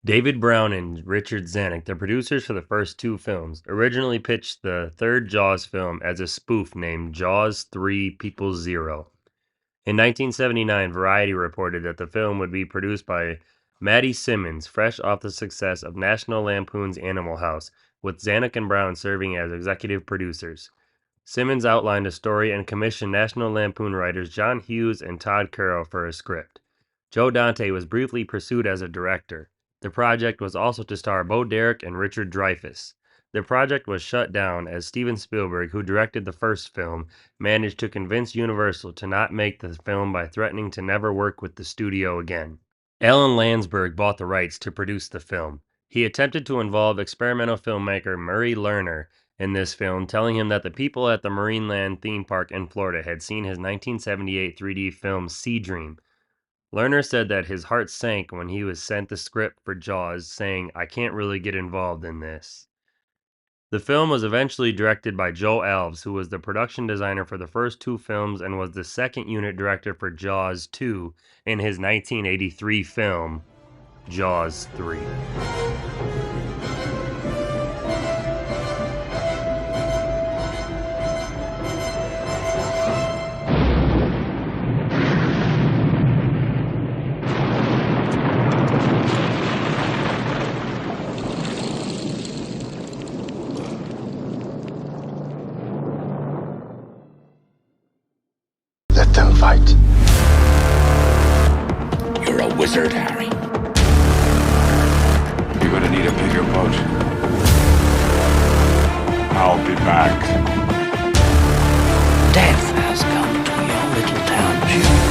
David Brown and Richard Zanuck, the producers for the first two films, originally pitched the third Jaws film as a spoof named Jaws 3 People Zero. In 1979, Variety reported that the film would be produced by Matty Simmons, fresh off the success of National Lampoon's Animal House, with Zanuck and Brown serving as executive producers. Simmons outlined a story and commissioned National Lampoon writers John Hughes and Todd Carroll for a script. Joe Dante was briefly pursued as a director. The project was also to star Bo Derek and Richard Dreyfuss. The project was shut down as Steven Spielberg, who directed the first film, managed to convince Universal to not make the film by threatening to never work with the studio again. Alan Landsberg bought the rights to produce the film. He attempted to involve experimental filmmaker Murray Lerner in this film, telling him that the people at the Marineland theme park in Florida had seen his 1978 3D film Sea Dream. Lerner said that his heart sank when he was sent the script for Jaws, saying, "I can't really get involved in this." The film was eventually directed by Joe Alves, who was the production designer for the first two films and was the second unit director for Jaws 2 in his 1983 film, Jaws 3. Let them fight. You're a wizard, Harry. You're gonna need a bigger boat. I'll be back. Death has come to your little town, Jim.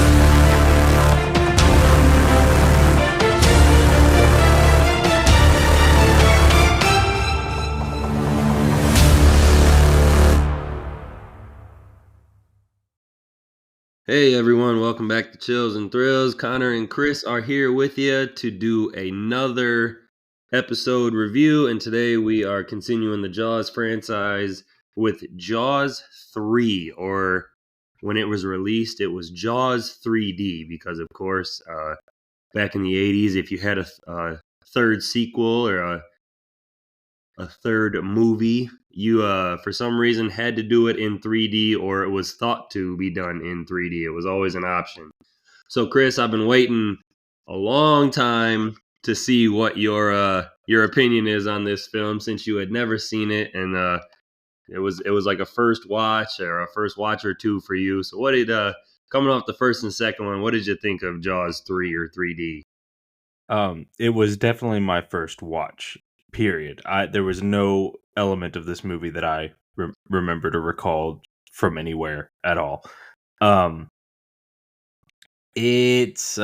Hey everyone, welcome back to Chills and Thrills. Connor and Chris are here with you to do another episode review, and today we are continuing the Jaws franchise with Jaws 3, or when it was released, it was Jaws 3D, because of course, back in the 80s, if you had a third sequel or a third movie, you for some reason had to do it in 3D, or it was thought to be done in 3D. It was always an option. So Chris, I've been waiting a long time to see what your opinion is on this film, since you had never seen it, and it was like a first watch or a first watch or two for you. So what did coming off the first and second one, what did you think of Jaws 3 or 3D? It was definitely my first watch. Period. There was no element of this movie that I remember to recall from anywhere at all. It's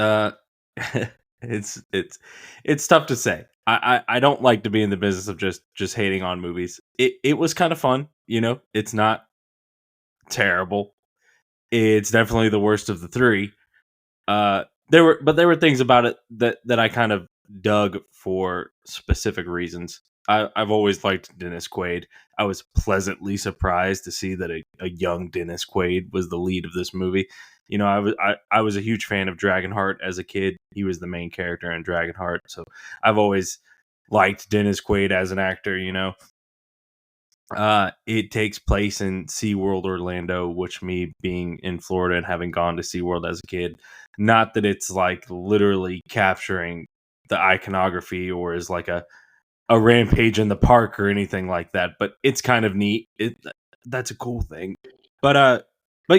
it's tough to say. I don't like to be in the business of just hating on movies. It was kind of fun, you know. It's not terrible. It's definitely the worst of the three. There were things about it that I kind of dug for specific reasons. I've always liked Dennis Quaid. I was pleasantly surprised to see that a young Dennis Quaid was the lead of this movie. You know, I was a huge fan of Dragonheart as a kid. He was the main character in Dragonheart, so I've always liked Dennis Quaid as an actor. You know, it takes place in SeaWorld Orlando, which, me being in Florida and having gone to SeaWorld as a kid, not that it's like literally capturing the iconography or is like a rampage in the park or anything like that, but it's kind of neat. That's a cool thing. But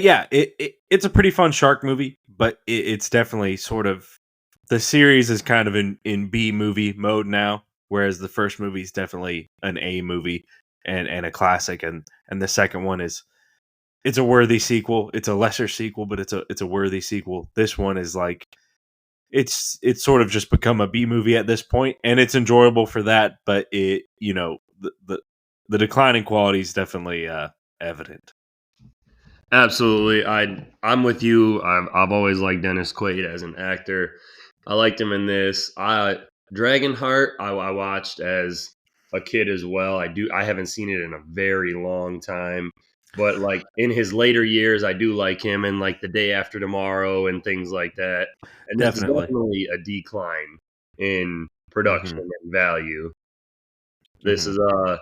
yeah, it's a pretty fun shark movie, but it's definitely sort of, the series is kind of in B movie mode now, whereas the first movie is definitely an A movie and a classic, and the second one it's a worthy sequel. It's a lesser sequel, but it's a worthy sequel. This one is like, it's sort of just become a B movie at this point, and it's enjoyable for that, but it, you know, the declining quality is definitely evident. Absolutely, I'm with you. I've always liked Dennis Quaid as an actor. I liked him in this. Dragonheart, I watched as a kid as well. I haven't seen it in a very long time, but like in his later years, I do like him in like The Day After Tomorrow and things like that. And this is Definitely. definitely a decline in production Mhm. and value. This Mhm.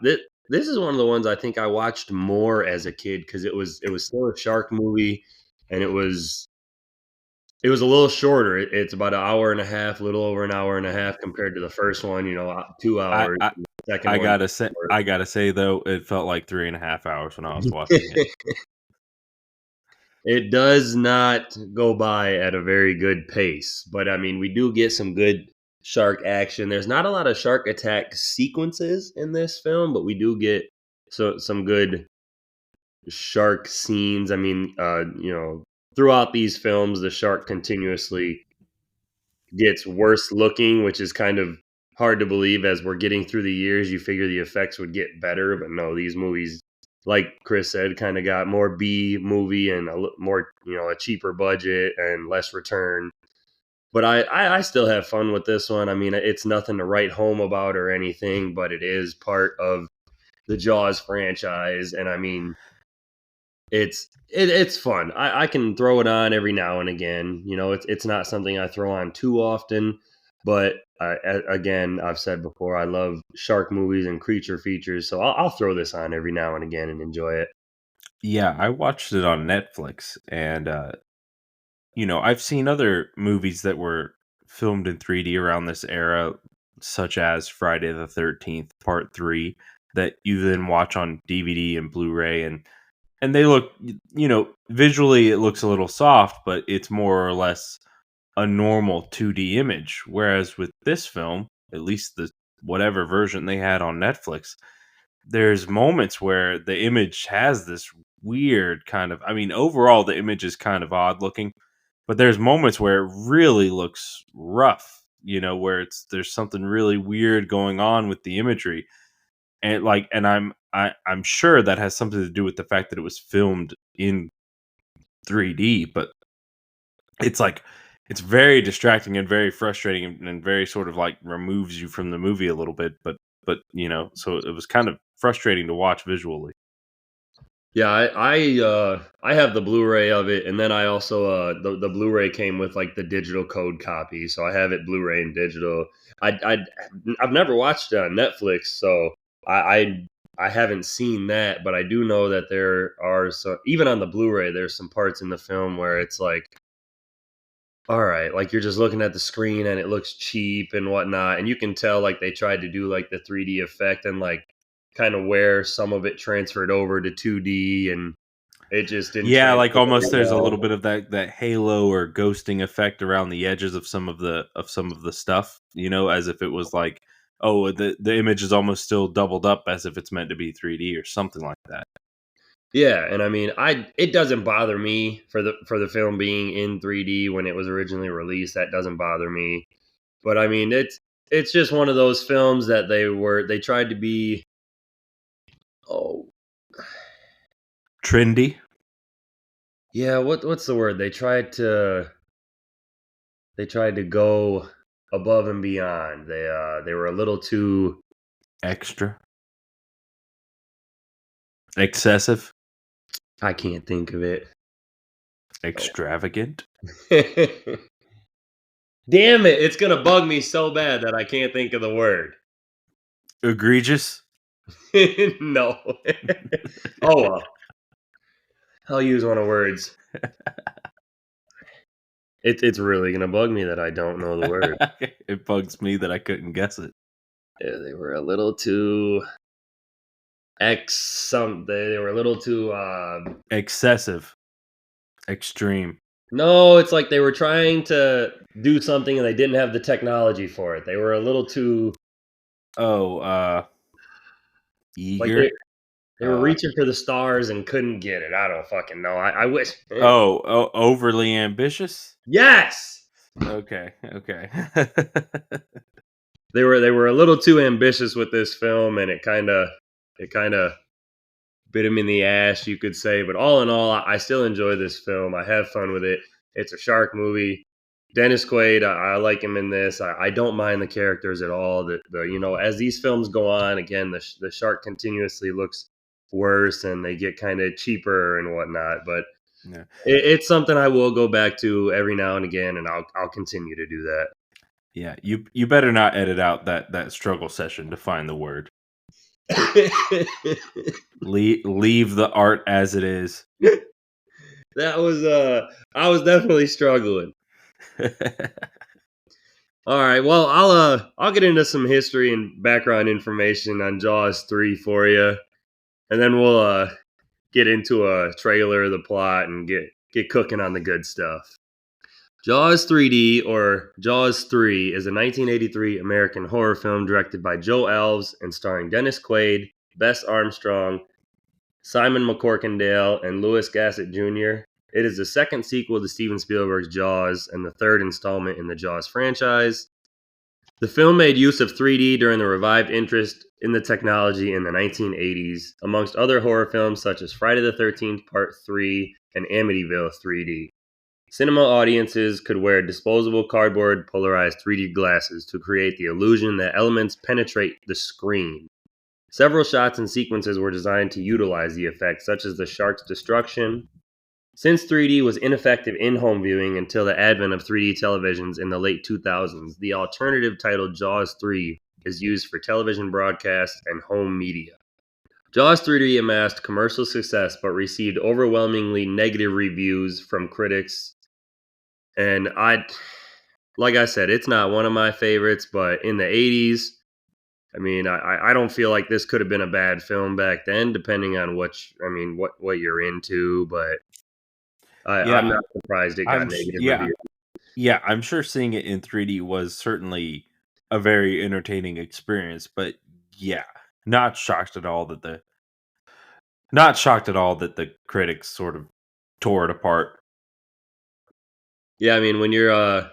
is this is one of the ones I think I watched more as a kid because it was still a shark movie, and it was a little shorter. It's about an hour and a half, a little over an hour and a half compared to the first one. 2 I hours. I The second one. I gotta say though, it felt like 3.5 hours when I was watching it. It does not go by at a very good pace, but I mean, we do get some good shark action. There's not a lot of shark attack sequences in this film, but we do get some good shark scenes. I mean, throughout these films, the shark continuously gets worse looking, which is kind of hard to believe as we're getting through the years. You figure the effects would get better, but no, these movies, like Chris said, kind of got more B movie and more, a cheaper budget and less return. But I still have fun with this one. I mean, it's nothing to write home about or anything, but it is part of the Jaws franchise. And I mean, it's fun. I can throw it on every now and again. It's not something I throw on too often, but again, I've said before, I love shark movies and creature features, so I'll throw this on every now and again and enjoy it. Yeah, I watched it on Netflix, and I've seen other movies that were filmed in 3D around this era, such as Friday the 13th Part 3, that you then watch on DVD and Blu-ray, and they look, visually it looks a little soft, but it's more or less a normal 2D image. Whereas with this film, at least the whatever version they had on Netflix, there's moments where the image has this weird kind of, I mean, overall the image is kind of odd looking, but there's moments where it really looks rough, where there's something really weird going on with the imagery. And I'm sure that has something to do with the fact that it was filmed in 3D, but it's like it's very distracting and very frustrating, and very sort of like removes you from the movie a little bit, but so it was kind of frustrating to watch visually. Yeah, I have the Blu-ray of it, and then I also the Blu-ray came with like the digital code copy, so I have it Blu-ray and digital. I've never watched it on Netflix, so I I, I haven't seen that, but I do know that there are some, even on the Blu-ray, there's some parts in the film where it's like, all right, like you're just looking at the screen and it looks cheap and whatnot, and you can tell like they tried to do like the 3D effect and like kind of where some of it transferred over to 2D, and it just didn't Yeah, translate like very almost there's a little well. bit of that halo or ghosting effect around the edges of some of the stuff, as if it was like, oh, the image is almost still doubled up as if it's meant to be 3D or something like that. Yeah, and I mean, I it doesn't bother me for the film being in 3D when it was originally released. That doesn't bother me. But I mean, it's just one of those films that they tried to be, oh, Trendy, yeah, what's the word? They tried to go above and beyond. They were a little too, extra, excessive, I can't think of it. Oh. extravagant, Damn it, it's gonna bug me so bad that I can't think of the word. egregious. No. Oh well. I'll use one of words. It's really gonna bug me that I don't know the word. It bugs me that I couldn't guess it. Yeah, they were a little too they were a little too Excessive, extreme. no, it's like they were trying to do something and they didn't have the technology for it. They were a little too, Oh, like, they eager. they were Uh, reaching for the stars and couldn't get it. I don't fucking know. I wish. overly ambitious. Yes. Okay, okay. They were a little too ambitious with this film, and it kind of bit him in the ass, you could say. But all in all, I still enjoy this film. I have fun with it. It's a shark movie. Dennis Quaid, I like him in this. I don't mind the characters at all. As these films go on, again, the shark continuously looks worse, and they get kind of cheaper and whatnot. But Yeah. it's something I will go back to every now and again, and I'll continue to do that. Yeah, you better not edit out that struggle session to find the word. Leave the art as it is. That was I was definitely struggling. All right, well, I'll get into some history and background information on Jaws 3 for you, and then we'll get into a trailer, the plot, and get cooking on the good stuff. Jaws 3D, or Jaws 3, is a 1983 American horror film directed by Joe Alves and starring Dennis Quaid, Bess Armstrong, Simon McCorkindale, and Louis Gossett Jr. It is the second sequel to Steven Spielberg's Jaws and the third installment in the Jaws franchise. The film made use of 3D during the revived interest in the technology in the 1980s, amongst other horror films such as Friday the 13th Part 3 and Amityville 3D. Cinema audiences could wear disposable cardboard polarized 3D glasses to create the illusion that elements penetrate the screen. Several shots and sequences were designed to utilize the effect, such as the shark's destruction. Since 3D was ineffective in home viewing until the advent of 3D televisions in the late 2000s, the alternative titled Jaws 3 is used for television broadcasts and home media. Jaws 3D amassed commercial success but received overwhelmingly negative reviews from critics. And like I said, it's not one of my favorites, but in the 80s, I mean, I don't feel like this could have been a bad film back then, depending on what you're into. But I'm Yeah, not surprised it got negative reviews. yeah. I'm sure seeing it in 3D was certainly a very entertaining experience. But yeah, not shocked at all that the critics sort of tore it apart. Yeah, I mean, when you're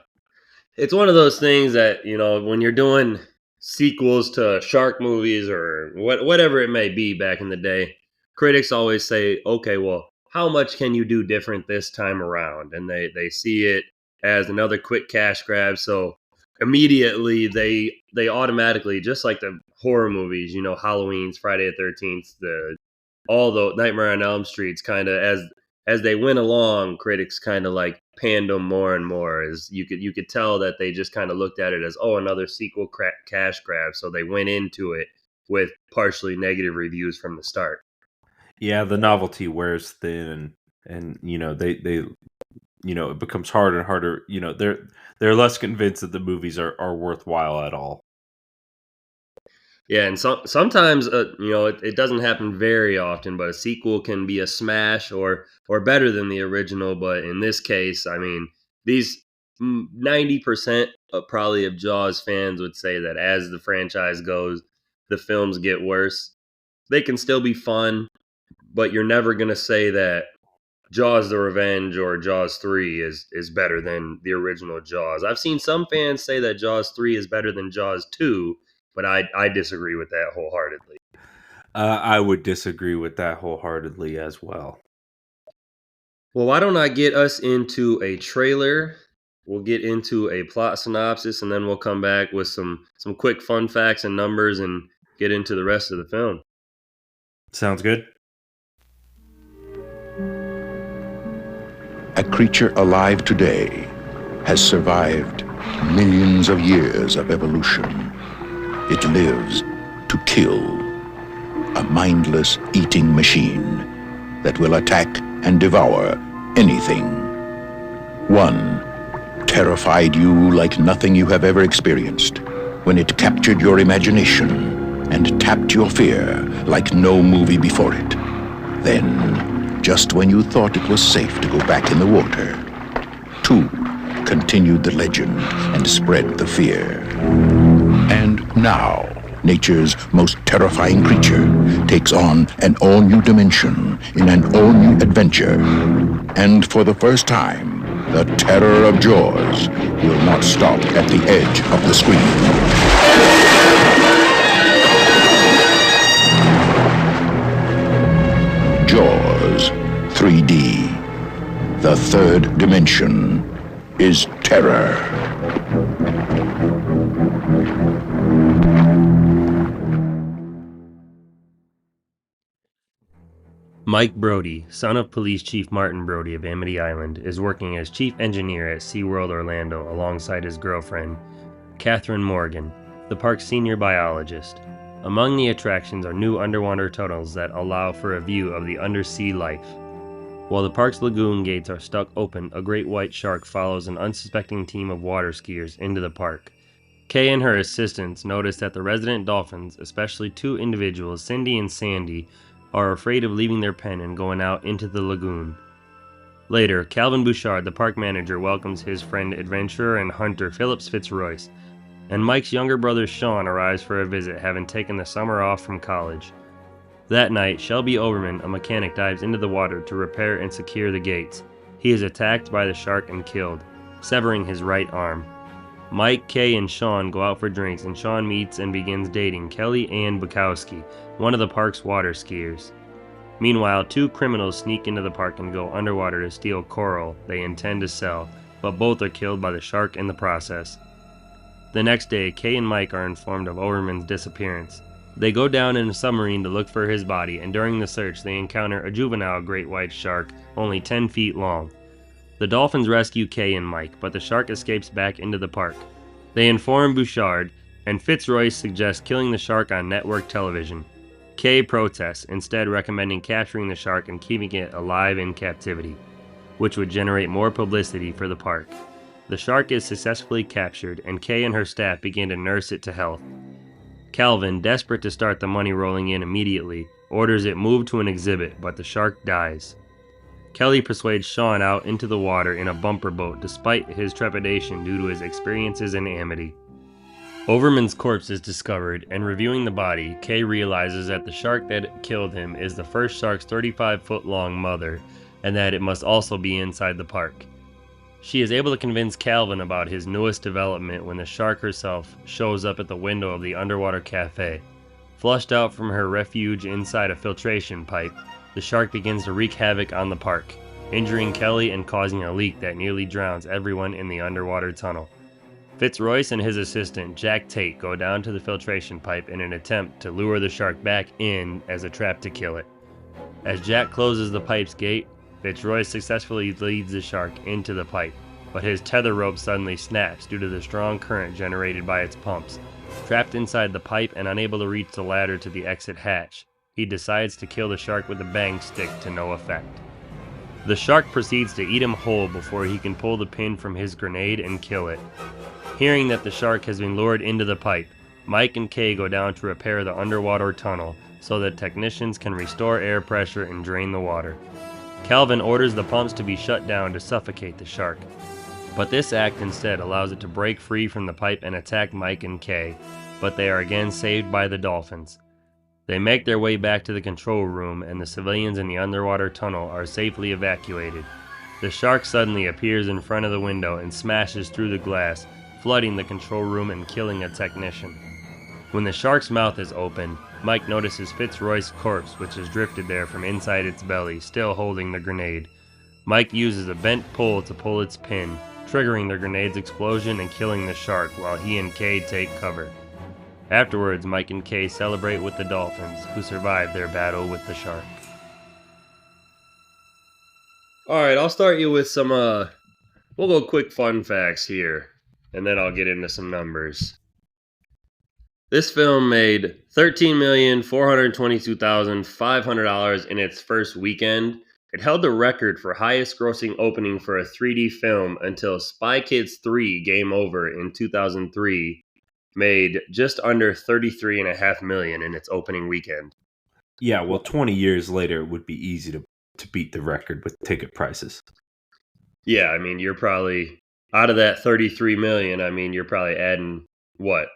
it's one of those things that, when you're doing sequels to shark movies or whatever it may be back in the day, critics always say, okay, well, how much can you do different this time around? And they see it as another quick cash grab. So immediately they automatically, just like the horror movies, Halloween's, Friday the 13th, all the Nightmare on Elm Streets, kind of as they went along, critics kind of like panned them more and more. As you could tell that they just kind of looked at it as, oh, another sequel cash grab. So they went into it with partially negative reviews from the start. Yeah, the novelty wears thin, and they it becomes harder and harder. They're less convinced that the movies are worthwhile at all. Yeah, and sometimes it doesn't happen very often, but a sequel can be a smash or better than the original. But in this case, I mean, these 90% probably of Jaws fans would say that as the franchise goes, the films get worse. They can still be fun, but you're never gonna say that Jaws: The Revenge or Jaws 3 is better than the original Jaws. I've seen some fans say that Jaws 3 is better than Jaws 2, but I disagree with that wholeheartedly. I would disagree with that wholeheartedly as well. Well, why don't I get us into a trailer? We'll get into a plot synopsis, and then we'll come back with some quick fun facts and numbers and get into the rest of the film. Sounds good. A creature alive today has survived millions of years of evolution. It lives to kill, a mindless eating machine that will attack and devour anything. One terrified you like nothing you have ever experienced when it captured your imagination and tapped your fear like no movie before it. Then, just when you thought it was safe to go back in the water, two continued the legend and spread the fear. And now, nature's most terrifying creature takes on an all-new dimension in an all-new adventure. And for the first time, the terror of Jaws will not stop at the edge of the screen. Jaws 3D. The third dimension is terror. Mike Brody, son of Police Chief Martin Brody of Amity Island, is working as chief engineer at SeaWorld Orlando alongside his girlfriend, Catherine Morgan, the park's senior biologist. Among the attractions are new underwater tunnels that allow for a view of the undersea life. While the park's lagoon gates are stuck open, a great white shark follows an unsuspecting team of water skiers into the park. Kay and her assistants notice that the resident dolphins, especially two individuals, Cindy and Sandy, are afraid of leaving their pen and going out into the lagoon. Later, Calvin Bouchard, the park manager, welcomes his friend adventurer and hunter Phillips Fitzroyce, and Mike's younger brother Sean arrives for a visit, having taken the summer off from college. That night, Shelby Overman, a mechanic, dives into the water to repair and secure the gates. He is attacked by the shark and killed, severing his right arm. Mike, Kay, and Sean go out for drinks, and Sean meets and begins dating Kelly Ann Bukowski, one of the park's water skiers. Meanwhile, two criminals sneak into the park and go underwater to steal coral they intend to sell, but both are killed by the shark in the process. The next day, Kay and Mike are informed of Overman's disappearance. They go down in a submarine to look for his body, and during the search they encounter a juvenile great white shark, only 10 feet long. The dolphins rescue Kay and Mike, but the shark escapes back into the park. They inform Bouchard, and Fitzroyce suggests killing the shark on network television. Kay protests, instead recommending capturing the shark and keeping it alive in captivity, which would generate more publicity for the park. The shark is successfully captured, and Kay and her staff begin to nurse it to health. Calvin, desperate to start the money rolling in immediately, orders it moved to an exhibit, but the shark dies. Kelly persuades Sean out into the water in a bumper boat despite his trepidation due to his experiences in Amity. Overman's corpse is discovered, and reviewing the body, Kay realizes that the shark that killed him is the first shark's 35-foot-long mother, and that it must also be inside the park. She is able to convince Calvin about his newest development when the shark herself shows up at the window of the underwater cafe. Flushed out from her refuge inside a filtration pipe, the shark begins to wreak havoc on the park, injuring Kelly and causing a leak that nearly drowns everyone in the underwater tunnel. Fitzroyce and his assistant, Jack Tate, go down to the filtration pipe in an attempt to lure the shark back in as a trap to kill it. As Jack closes the pipe's gate, Fitzroyce successfully leads the shark into the pipe, but his tether rope suddenly snaps due to the strong current generated by its pumps. Trapped inside the pipe and unable to reach the ladder to the exit hatch, he decides to kill the shark with a bang stick to no effect. The shark proceeds to eat him whole before he can pull the pin from his grenade and kill it. Hearing that the shark has been lured into the pipe, Mike and Kay go down to repair the underwater tunnel so that technicians can restore air pressure and drain the water. Calvin orders the pumps to be shut down to suffocate the shark, but this act instead allows it to break free from the pipe and attack Mike and Kay, but they are again saved by the dolphins. They make their way back to the control room, and the civilians in the underwater tunnel are safely evacuated. The shark suddenly appears in front of the window and smashes through the glass, flooding the control room and killing a technician. When the shark's mouth is open, Mike notices Fitzroy's corpse, which has drifted there from inside its belly, still holding the grenade. Mike uses a bent pole to pull its pin, triggering the grenade's explosion and killing the shark while he and Kay take cover. Afterwards, Mike and Kay celebrate with the dolphins, who survived their battle with the shark. Alright, I'll start you with some, we'll go quick fun facts here, and then I'll get into some numbers. This film made $13,422,500 in its first weekend. It held the record for highest grossing opening for a 3D film until Spy Kids 3 Game Over in 2003 made just under $33.5 million in its opening weekend. Yeah, well, 20 years later, it would be easy to beat the record with ticket prices. Yeah, I mean, you're probably, out of that 33 million, I mean, you're probably adding, what,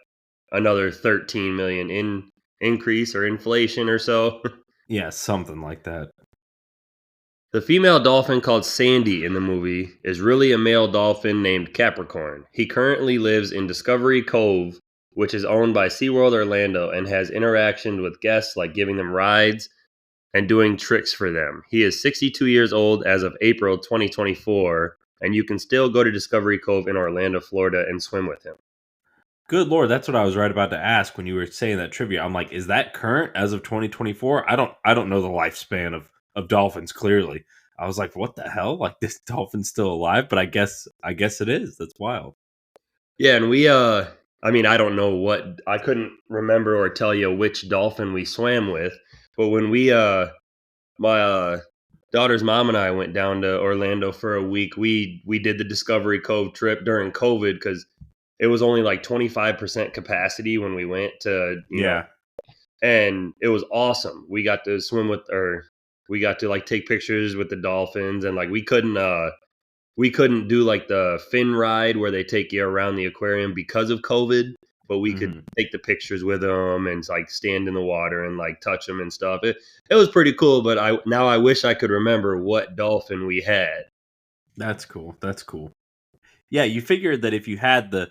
another 13 million in increase or inflation or so? Yeah, something like that. The female dolphin called Sandy in the movie is really a male dolphin named Capricorn. He currently lives in Discovery Cove, which is owned by SeaWorld Orlando and has interactions with guests like giving them rides and doing tricks for them. He is 62 years old as of April 2024, and you can still go to Discovery Cove in Orlando, Florida and swim with him. Good Lord, that's what I was right about to ask when you were saying that trivia. I'm like, is that current as of 2024? I don't know the lifespan of dolphins, clearly. I was like, what the hell? Like, this dolphin's still alive? But I guess it is. That's wild. Yeah, and we I mean, I don't know what I couldn't remember or tell you which dolphin we swam with, but when my daughter's mom and I went down to Orlando for a week, we did the Discovery Cove trip during COVID because it was only like 25% capacity when we went to, Yeah. and it was awesome. We got to swim with, or we got to like take pictures with the dolphins, and like we couldn't do like the fin ride where they take you around the aquarium because of COVID, but we could Mhm. take the pictures with them and like stand in the water and like touch them and stuff. It was pretty cool, but I wish I could remember what dolphin we had. That's cool. That's cool. Yeah, you figured that if you had the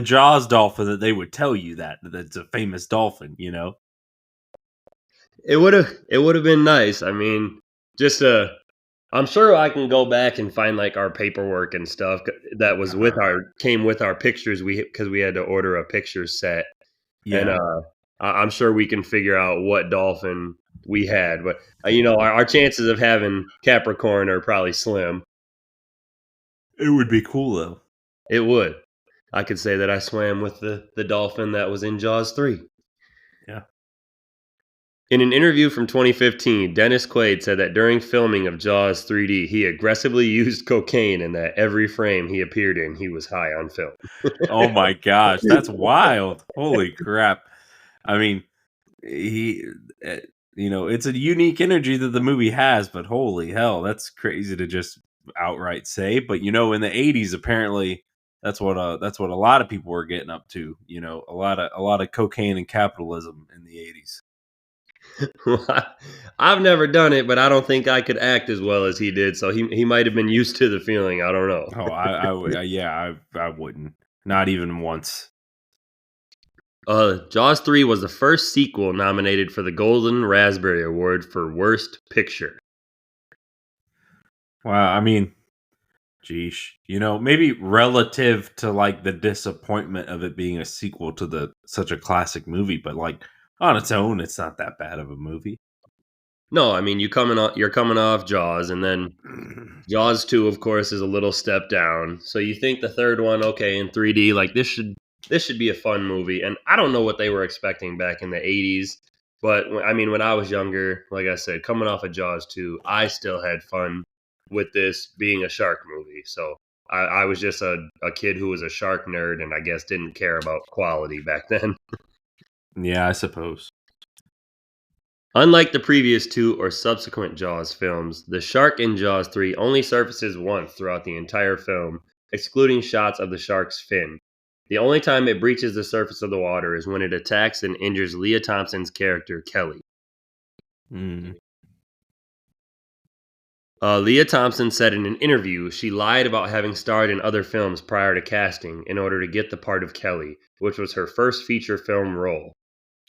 Jaws dolphin, that they would tell you that it's a famous dolphin. You know. It would have been nice. I mean, just I'm sure I can go back and find like our paperwork and stuff that was with Uh-huh. our came with our pictures. Because we had to order a picture set, and Yeah, I'm sure we can figure out what dolphin we had. But our chances of having Capricorn are probably slim. it would be cool though. It would. I could say that I swam with the dolphin that was in Jaws 3. Yeah. In an interview from 2015, Dennis Quaid said that during filming of Jaws 3D, he aggressively used cocaine and that every frame he appeared in, he was high on film. Oh my gosh, that's wild! Holy crap! I mean, he, uh, it's a unique energy that the movie has, but holy hell, that's crazy to just outright say. But in the '80s, apparently, that's what a lot of people were getting up to. A lot of cocaine and capitalism in the '80s. I've never done it, but I don't think I could act as well as he did. So he might have been used to the feeling. I don't know. Oh, yeah, I wouldn't, not even once. Jaws 3 was the first sequel nominated for the Golden Raspberry Award for Worst Picture. Wow, I mean, geesh, maybe relative to like the disappointment of it being a sequel to the such a classic movie, but like on its own, it's not that bad of a movie. No, I mean you're coming off Jaws, and then Jaws 2, of course, is a little step down. So you think the third one, okay, in 3D, like this should be a fun movie. And I don't know what they were expecting back in the 80s, but I mean, when I was younger, like I said, coming off of Jaws 2, I still had fun with this being a shark movie. So I was just a kid who was a shark nerd, and I guess didn't care about quality back then. Yeah, I suppose. Unlike the previous two or subsequent Jaws films, the shark in Jaws 3 only surfaces once throughout the entire film, excluding shots of the shark's fin. The only time it breaches the surface of the water is when it attacks and injures Leah Thompson's character, Kelly. Mm. Leah Thompson said in an interview she lied about having starred in other films prior to casting in order to get the part of Kelly, which was her first feature film role.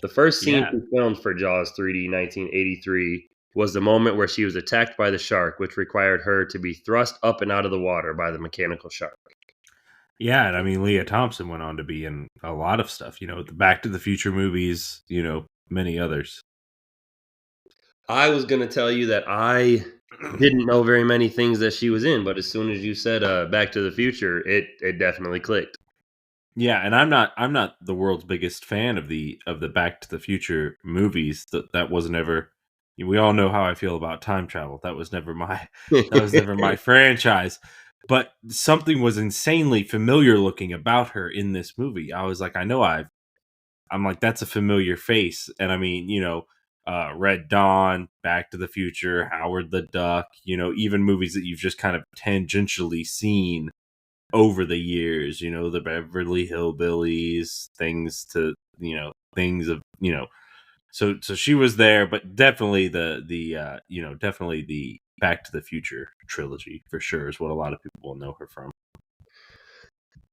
The first scene Yeah, she filmed for Jaws 3D 1983 was the moment where she was attacked by the shark, which required her to be thrust up and out of the water by the mechanical shark. yeah, and I mean, Leah Thompson went on to be in a lot of stuff. The Back to the Future movies. Many others. I was going to tell you that I didn't know very many things that she was in, but as soon as you said Back to the Future, it definitely clicked. Yeah, and I'm not the world's biggest fan of the Back to the Future movies. That wasn't ever. We all know how I feel about time travel. That was never my franchise. But something was insanely familiar looking about her in this movie. I was like, I'm like, that's a familiar face. And I mean, Red Dawn, Back to the Future, Howard the Duck, even movies that you've just kind of tangentially seen over the years, the Beverly Hillbillies, things of, so she was there, but definitely definitely the Back to the Future trilogy for sure is what a lot of people will know her from.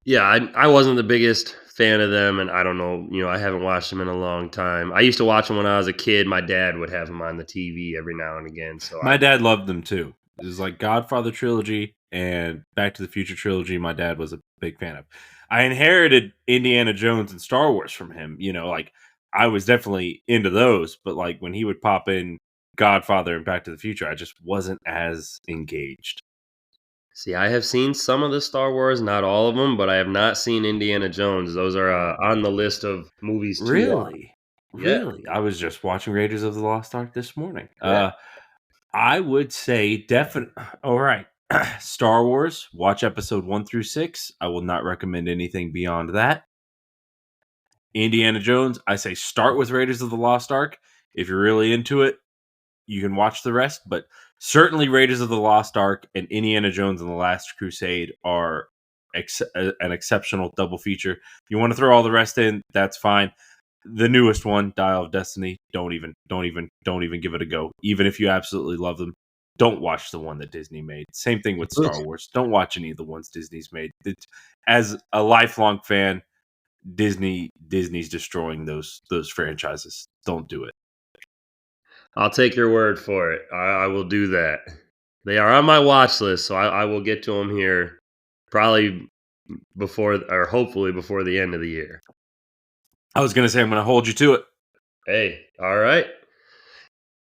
Yeah, I wasn't the biggest fan of them, and I don't know, I haven't watched them in a long time. I used to watch them when I was a kid. My dad would have them on the TV every now and again. So My dad loved them too. It was like Godfather trilogy and Back to the Future trilogy. My dad was a big fan of. I inherited Indiana Jones and Star Wars from him. Like I was definitely into those, but like when he would pop in Godfather and Back to the Future, I just wasn't as engaged. See, I have seen some of the Star Wars, not all of them, but I have not seen Indiana Jones. Those are on the list of movies to watch. Really? Yeah, Really? I was just watching Raiders of the Lost Ark this morning. yeah. I would say definitely. All right. Star Wars, watch episode 1 through 6. I will not recommend anything beyond that. Indiana Jones, I say start with Raiders of the Lost Ark. If you're really into it, you can watch the rest, but certainly Raiders of the Lost Ark and Indiana Jones and the Last Crusade are an exceptional double feature. You want to throw all the rest in, that's fine. The newest one, Dial of Destiny, don't even give it a go. Even if you absolutely love them, don't watch the one that Disney made. Same thing with Star Wars. Don't watch any of the ones Disney's made. As a lifelong fan, Disney's destroying those franchises. Don't do it. I'll take your word for it. I will do that. They are on my watch list, so I will get to them here probably before, or hopefully before the end of the year. I was going to say I'm going to hold you to it. Hey, all right.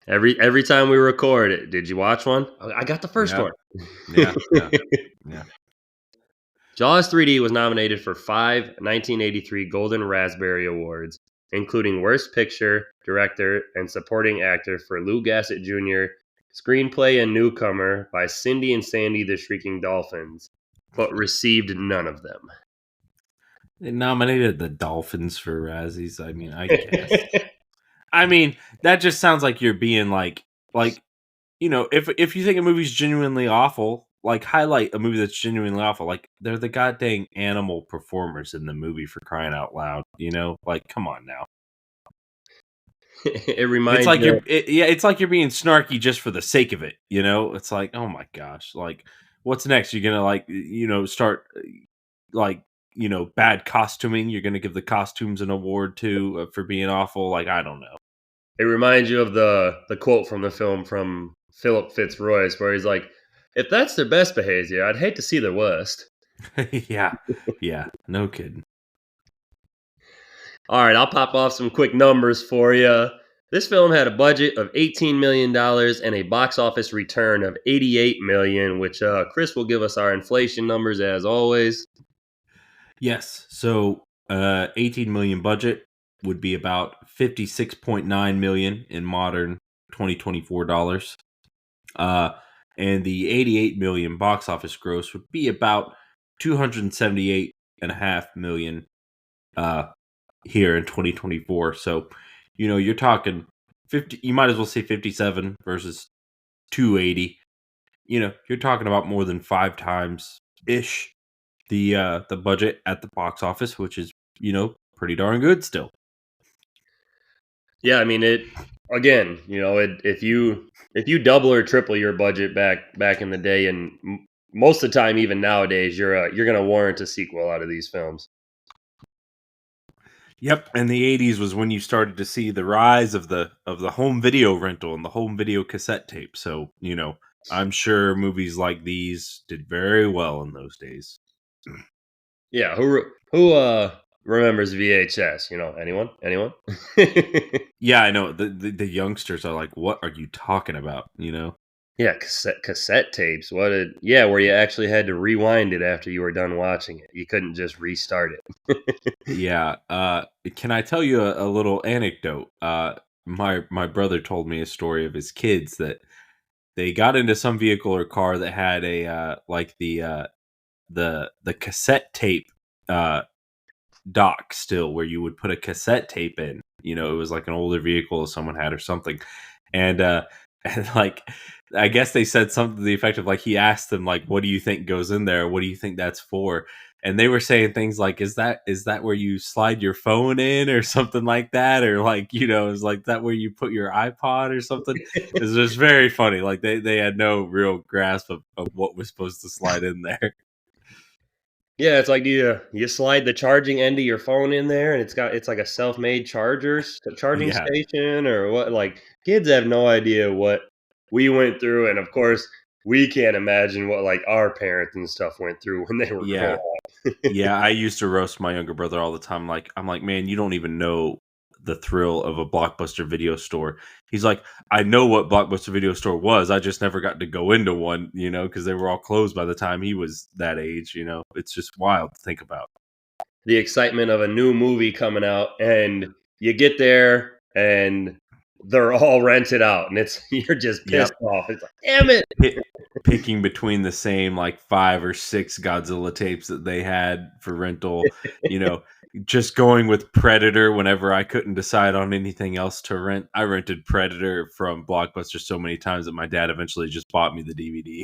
Every time we record it, did you watch one? I got the first one. Yeah. Jaws 3D was nominated for 5 1983 Golden Raspberry Awards, including Worst Picture, Director, and Supporting Actor for Lou Gossett Jr., Screenplay and Newcomer by Cindy and Sandy the Shrieking Dolphins, but received none of them. They nominated the Dolphins for Razzies. I mean, I guess. I mean, that just sounds like you're being like if you think a movie's genuinely awful, like highlight a movie that's genuinely awful. Like they're the goddamn animal performers in the movie, for crying out loud. Like come on now. It reminds It's like me. it's like you're being snarky just for the sake of it. It's like, oh my gosh, like what's next? You're gonna start bad costuming. You're gonna give the costumes an award too for being awful. Like I don't know. It reminds you of the quote from the film from Philip Fitzroyce, where he's like, "If that's their best behavior, I'd hate to see their worst." yeah, no kidding. All right, I'll pop off some quick numbers for you. This film had a budget of $18 million and a box office return of $88 million, which Chris will give us our inflation numbers as always. Yes, so 18 million budget would be about 56.9 million in modern 2024 dollars. And the 88 million box office gross would be about 278.5 million here in 2024. So, you're talking 50, you might as well say 57 versus 280. You're talking about more than 5 times ish the budget at the box office, which is, pretty darn good still. Yeah, I mean if you double or triple your budget back in the day, and most of the time, even nowadays, you're going to warrant a sequel out of these films. Yep, and the 80s was when you started to see the rise of the home video rental and the home video cassette tape. So, I'm sure movies like these did very well in those days. Yeah, who remembers VHS? Anyone? Yeah, I know. The youngsters are like, "What are you talking about?" Yeah, cassette tapes. Where you actually had to rewind it after you were done watching it. You couldn't just restart it. Yeah. Can I tell you a little anecdote? My brother told me a story of his kids that they got into some vehicle or car that had a the cassette tape dock still, where you would put a cassette tape in. It was like an older vehicle someone had or something, and like I guess they said something to the effect of like he asked them like, "What do you think goes in there? What do you think that's for?" And they were saying things like, "Is that where you slide your phone in or something like that?" Or like, is like that where you put your iPod or something? It was just very funny. Like they had no real grasp of what was supposed to slide in there. Yeah, it's like you slide the charging end of your phone in there, and it's like a self-made charging Yeah. station or what. Like kids have no idea what we went through, and of course we can't imagine what like our parents and stuff went through when they were growing up. Yeah, I used to roast my younger brother all the time. Like I'm like, man, you don't even know the thrill of a Blockbuster video store. He's like, I know what Blockbuster video store was. I just never got to go into one, because they were all closed by the time he was that age. It's just wild to think about. The excitement of a new movie coming out, and you get there and they're all rented out, and you're just pissed Yep. off. It's like, damn it. Picking between the same like 5 or 6 Godzilla tapes that they had for rental, just going with Predator whenever I couldn't decide on anything else to rent. I rented Predator from Blockbuster so many times that my dad eventually just bought me the DVD.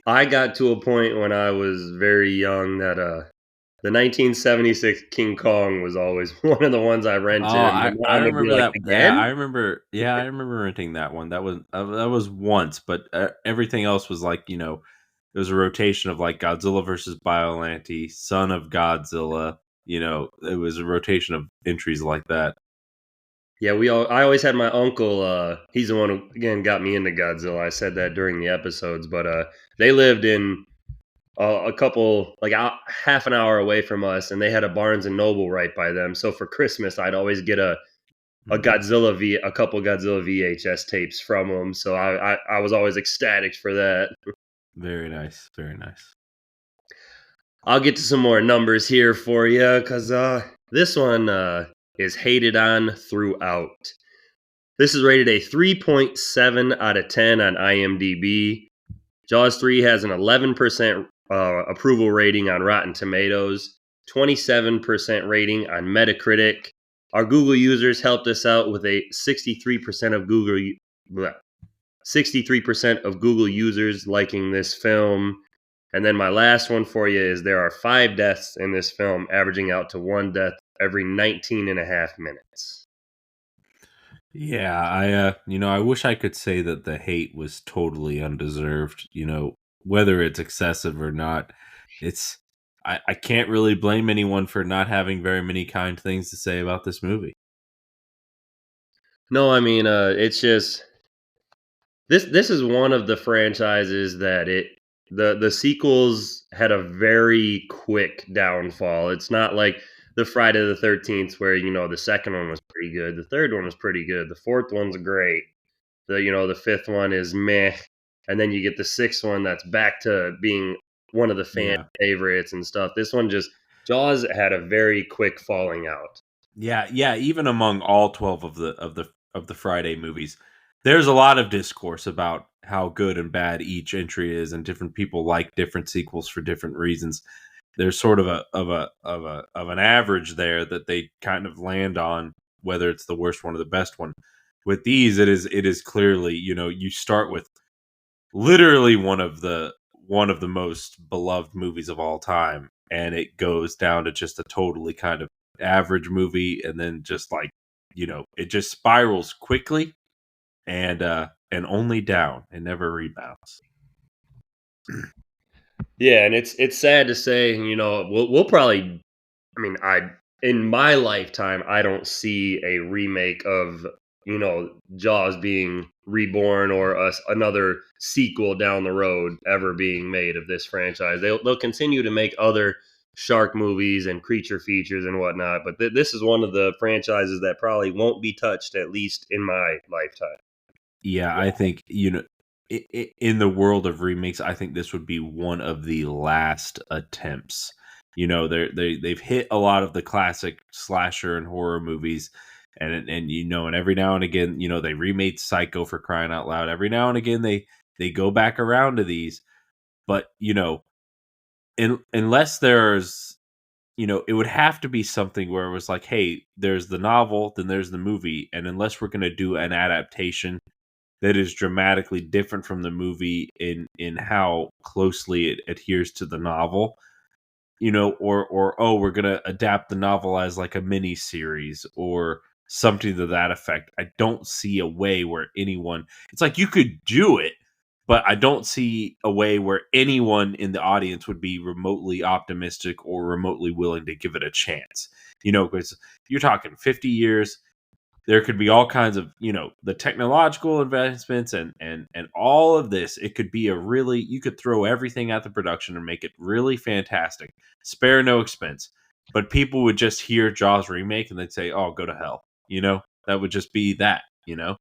I got to a point when I was very young that the 1976 King Kong was always one of the ones I rented. Oh, And my I mom would be remember like, that. Yeah, again? I remember renting that one. That was once, but everything else was like, it was a rotation of like Godzilla versus Biollante, Son of Godzilla. It was a rotation of entries like that. Yeah, I always had my uncle, he's the one who, again, got me into Godzilla. I said that during the episodes, but they lived in a couple, like half an hour away from us, and they had a Barnes and Noble right by them. So for Christmas, I'd always get a couple Godzilla VHS tapes from them. So I was always ecstatic for that. Very nice, very nice. I'll get to some more numbers here for you, because this one is hated on throughout. This is rated a 3.7 out of 10 on IMDb. Jaws 3 has an 11% approval rating on Rotten Tomatoes, 27% rating on Metacritic. Our Google users helped us out with a 63% of 63% of Google users liking this film. And then my last one for you is there are 5 deaths in this film, averaging out to 1 death every 19 and a half minutes. Yeah, I wish I could say that the hate was totally undeserved, whether it's excessive or not. I can't really blame anyone for not having very many kind things to say about this movie. No, I mean, it's just this is one of the franchises that the sequels had a very quick downfall. It's not like the Friday the 13th where the second one was pretty good, the third one was pretty good, the fourth one's great, the fifth one is meh, and then you get the sixth one that's back to being one of the fan favorites and stuff. This one just Jaws had a very quick falling out. Yeah, even among all 12 of the Friday movies, there's a lot of discourse about how good and bad each entry is, and different people like different sequels for different reasons. There's sort of an average there that they kind of land on, whether it's the worst one or the best one. With these, it is clearly, you start with literally one of the most beloved movies of all time, and it goes down to just a totally kind of average movie, and then just like, it just spirals quickly and only down and never rebounds. Yeah, and it's sad to say, we'll probably, I mean, in my lifetime, I don't see a remake of, Jaws being reborn or another sequel down the road ever being made of this franchise. They'll continue to make other shark movies and creature features and whatnot, but this is one of the franchises that probably won't be touched, at least in my lifetime. Yeah, I think, in the world of remakes, I think this would be one of the last attempts. They've hit a lot of the classic slasher and horror movies, and every now and again, they remade Psycho, for crying out loud. Every now and again, they go back around to these, but unless there's, it would have to be something where it was like, hey, there's the novel, then there's the movie, and unless we're going to do an adaptation that is dramatically different from the movie in how closely it adheres to the novel, or oh, we're gonna adapt the novel as like a mini series or something to that effect. I don't see a way where anyone, it's like you could do it, but I don't see a way where anyone in the audience would be remotely optimistic or remotely willing to give it a chance. Because you're talking 50 years. There could be all kinds of, the technological advancements and all of this. It could be you could throw everything at the production and make it really fantastic, spare no expense. But people would just hear Jaws remake and they'd say, oh, go to hell. You know, that would just be that. You know.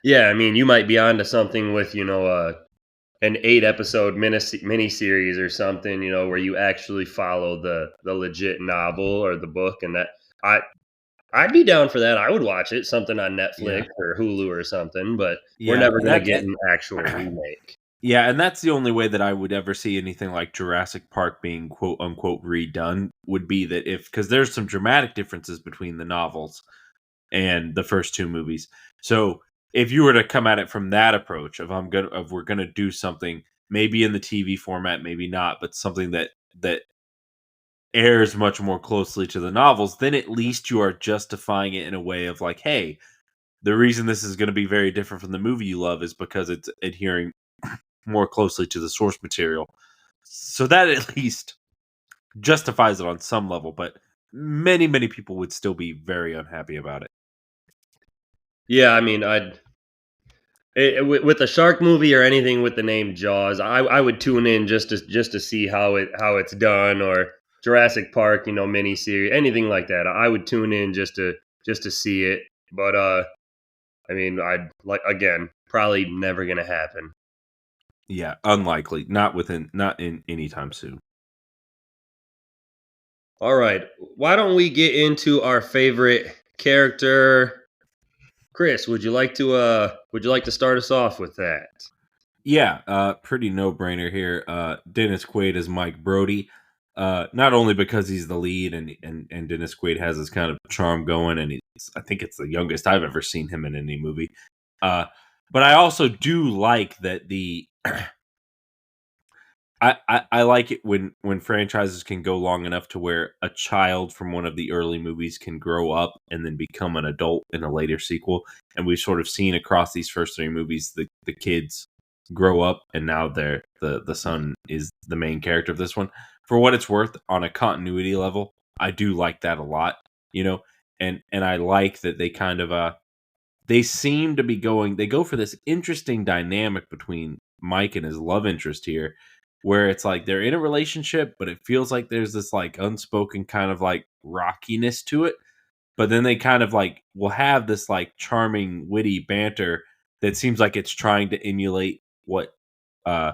Yeah, I mean, you might be onto something with an 8 episode mini series or something, where you actually follow the legit novel or the book, and that I I'd be down for that. I would watch it, something on Yeah. Netflix or Hulu or something, but we're Yeah. never gonna That. get an actual remake. Yeah, and that's the only way that I would ever see anything like Jurassic Park being quote unquote redone would be that if because there's some dramatic differences between the novels and the first two movies. So if you were to come at it from that approach of we're gonna do something maybe in the TV format, maybe not, but something that airs much more closely to the novels, then at least you are justifying it in a way of like, hey, the reason this is going to be very different from the movie you love is because it's adhering more closely to the source material. So that at least justifies it on some level, but many people would still be very unhappy about it. Yeah, I mean, with a shark movie or anything with the name Jaws, I would tune in just to see how it's done, or Jurassic Park, mini series, anything like that. I would tune in just to see it. But I mean, I'd like, again, probably never gonna happen. Yeah, unlikely. Not in any time soon. All right, why don't we get into our favorite character? Chris, would you like to start us off with that? Yeah, pretty no brainer here. Dennis Quaid is Mike Brody. Not only because he's the lead and Dennis Quaid has this kind of charm going, and I think it's the youngest I've ever seen him in any movie. Uh, but I also do like that I like it when franchises can go long enough to where a child from one of the early movies can grow up and then become an adult in a later sequel. And we've sort of seen across these first three movies the kids grow up and now the son is the main character of this one. For what it's worth, on a continuity level, I do like that a lot, you know, and I like that they kind of they seem to be they go for this interesting dynamic between Mike and his love interest here, where it's like they're in a relationship, but it feels like there's this like unspoken kind of like rockiness to it. But then they kind of like will have this like charming, witty banter that seems like it's trying to emulate uh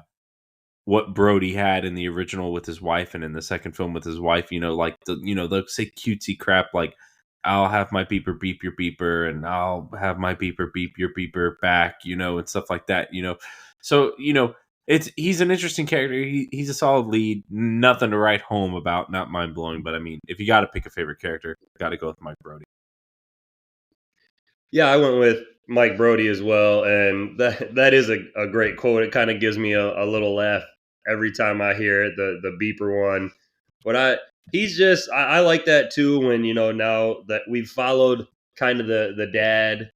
what Brody had in the original with his wife and in the second film with his wife, like they'll say cutesy crap like I'll have my beeper beep your beeper and I'll have my beeper beep your beeper back, and stuff like that. So, he's an interesting character. He's a solid lead, nothing to write home about, not mind blowing, but I mean, if you got to pick a favorite character, got to go with Mike Brody. Yeah, I went with Mike Brody as well, and that is a great quote. It kind of gives me a little laugh every time I hear it, the beeper one. But he's just I like that too. When now that we've followed kind of the dad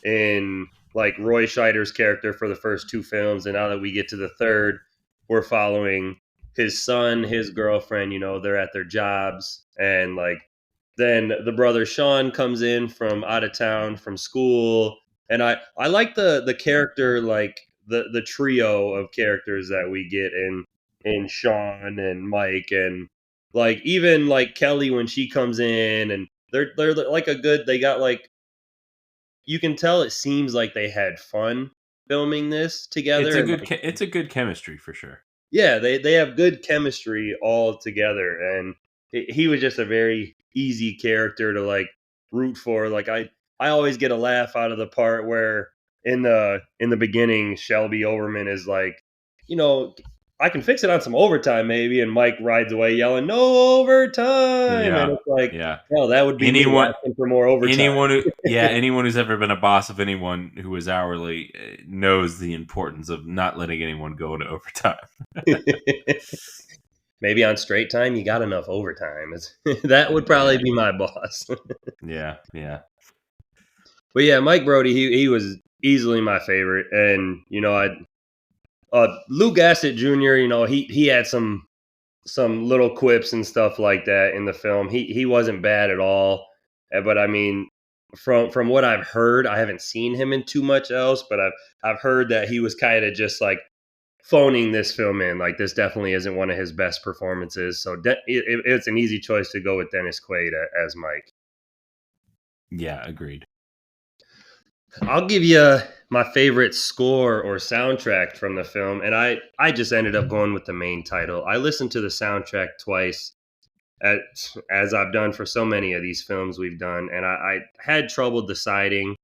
in like Roy Scheider's character for the first two films, and now that we get to the third, we're following his son, his girlfriend. They're at their jobs, and like then the brother Sean comes in from out of town from school, and I like the character, like the trio of characters that we get in Sean and Mike, and like even like Kelly when she comes in, and they're like they got like, you can tell it seems like they had fun filming this together, and like, It's a good chemistry for sure. yeah, they have good chemistry all together, and he was just a very easy character to like root for. Like I always get a laugh out of the part where in the beginning Shelby Overman is like, you know, I can fix it on some overtime maybe, and Mike rides away yelling no overtime, and Yeah, it's like, yeah. hell, that would be me Anyone, asking for more overtime. anyone who's ever been a boss of anyone who is hourly knows the importance of not letting anyone go into overtime. Maybe on straight time you got enough overtime. That would probably be my boss. Yeah, yeah. But yeah, Mike Brody, he was easily my favorite, and I Lou Gossett Jr. He had some little quips and stuff like that in the film. He wasn't bad at all, but I mean, from what I've heard, I haven't seen him in too much else, but I've heard that he was kind of just like phoning this film in. Like, this definitely isn't one of his best performances. So it's an easy choice to go with Dennis Quaid as Mike. Yeah, agreed. I'll give you my favorite score or soundtrack from the film, and I just ended up going with the main title. I listened to the soundtrack twice, at, as I've done for so many of these films we've done, and I had trouble deciding,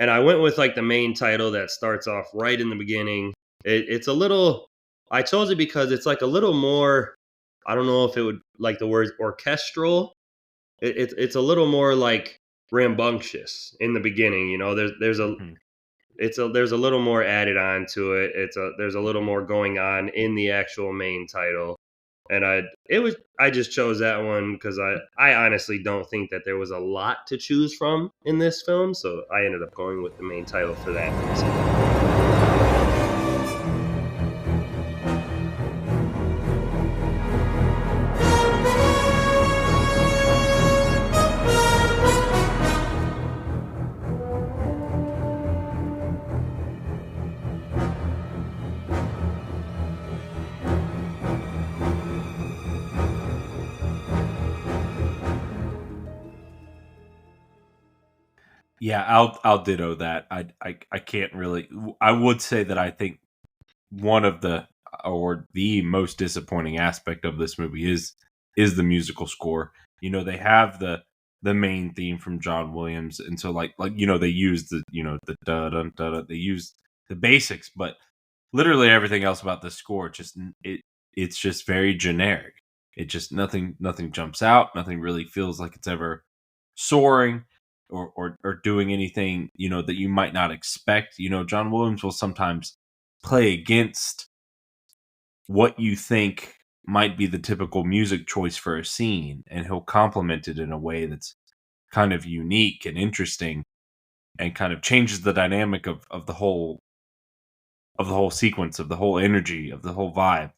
and I went with like the main title that starts off right in the beginning. It's a little. I chose it because it's like a little more. I don't know if it would like the word orchestral. It's a little more like rambunctious in the beginning. You know, there's a Mhm. there's a little more added on to it. There's a little more going on in the actual main title, and I just chose that one because I honestly don't think that there was a lot to choose from in this film, so I ended up going with the main title for that reason. Yeah, I'll ditto that. I can't really. I would say that I think one of the most disappointing aspect of this movie is the musical score. You know, they have the main theme from John Williams, and so like they use the da da da. They use the basics, but literally everything else about the score it's just very generic. It just nothing jumps out. Nothing really feels like it's ever soaring or doing anything that you might not expect. John Williams will sometimes play against what you think might be the typical music choice for a scene, and he'll complement it in a way that's kind of unique and interesting and kind of changes the dynamic of the whole sequence, of the whole energy, of the whole vibe,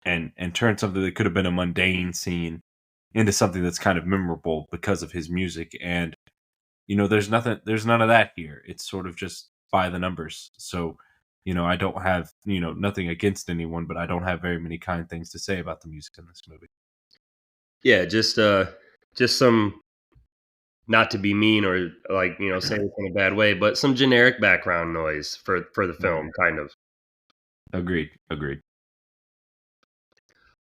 and turn something that could have been a mundane scene into something that's kind of memorable because of his music. And there's none of that here. It's sort of just by the numbers. So I don't have nothing against anyone, but I don't have very many kind things to say about the music in this movie. Yeah, just some, not to be mean or like say it in a bad way, but some generic background noise for the Mhm. film, kind of. Agreed.